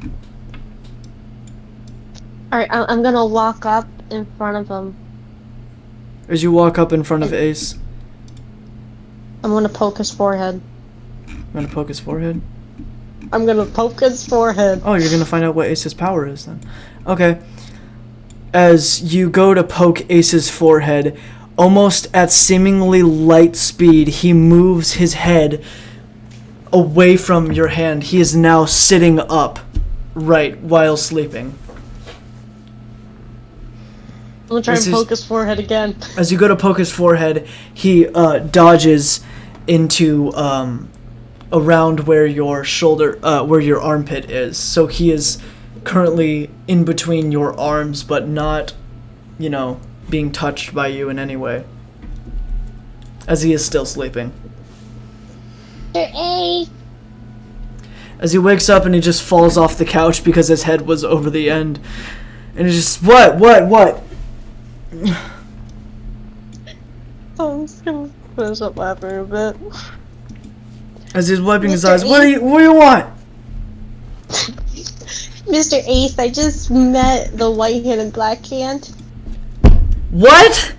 Alright, I'm gonna walk up in front of him.
As you walk up in front of Ace.
I'm gonna poke his forehead.
You want to poke his forehead?
I'm gonna poke his forehead.
Oh, you're gonna find out what Ace's power is then. Okay. As you go to poke Ace's forehead, almost at seemingly light speed, he moves his head away from your hand. He is now sitting up, right, while sleeping.
I'm gonna try and poke his forehead again.
As you go to poke his forehead, he dodges into around where your shoulder, where your armpit is. So he is currently in between your arms, but not, being touched by you in any way. As he is still sleeping.
Ace.
As he wakes up and he just falls off the couch because his head was over the end. And he's just, what?
I'm just gonna finish up laughing a bit.
As he's wiping his
Mr.
eyes, what do you want?
Mr. Ace, I just met the white hand and black hand.
What?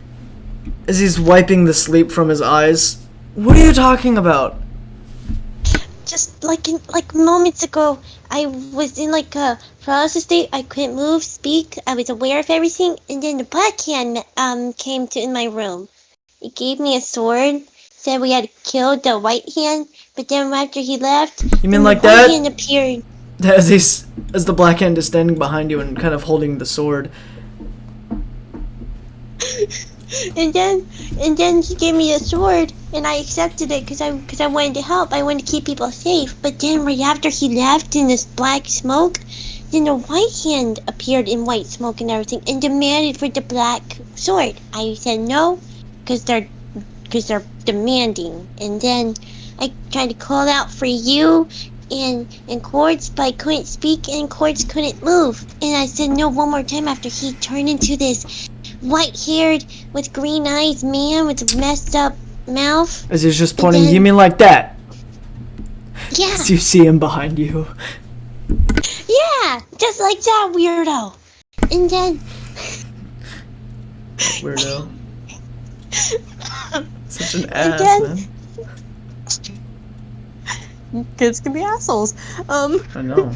As he's wiping the sleep from his eyes, what are you talking about?
Just like moments ago, I was in like a paralysis state. I couldn't move, speak. I was aware of everything, and then the black hand came to in my room. He gave me a sword. Said we had killed the white hand, but then after he left,
You mean
the
like
white
that?
hand appeared.
As the black hand is standing behind you and kind of holding the sword.
And then he gave me a sword, and I accepted it because I wanted to help. I wanted to keep people safe. But then right after he left in this black smoke, then the white hand appeared in white smoke and everything, and demanded for the black sword. I said no, because they're demanding. And then I tried to call out for you and Quartz, but I couldn't speak and Quartz couldn't move. And I said no one more time after he turned into this white-haired with green eyes man with a messed up mouth.
As he's just pointing,
then-
you mean like that?
Yeah,
As you see him behind you.
yeah, just like that weirdo. And then
Weirdo. Such an ass,
then-
man.
Kids can be assholes.
I know.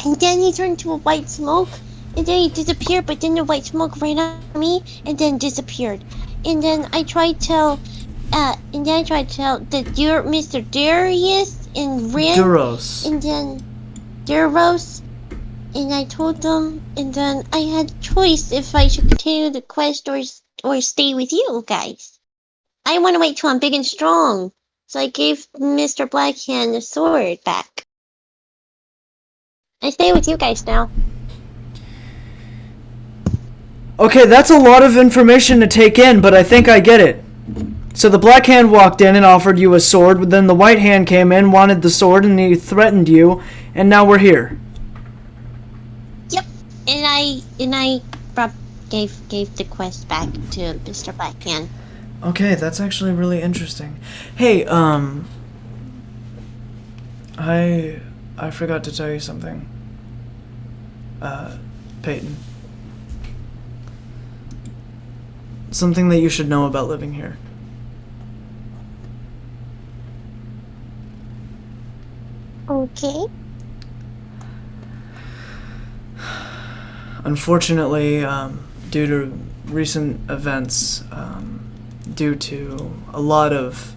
And then he turned to a white smoke, and then he disappeared, but then the white smoke ran on me, and then disappeared. And then I tried to tell, that you're Mr. Darius and Ren,
Duros.
and then Duros, and I told them, and then I had a choice if I should continue the quest or stay with you guys. I want to wait till I'm big and strong, so I gave Mr. Blackhand the sword back. I stay with you guys now.
Okay, that's a lot of information to take in, but I think I get it. So the black hand walked in and offered you a sword, but then the white hand came in, wanted the sword, and he threatened you, and now we're here.
Yep, and I gave the quest back to Mr. Blackhand.
Okay, that's actually really interesting. Hey, I forgot to tell you something. Peyton. Something that you should know about living here.
Okay.
Unfortunately, due to recent events, due to a lot of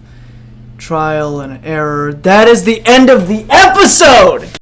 trial and error, that is the end of the episode!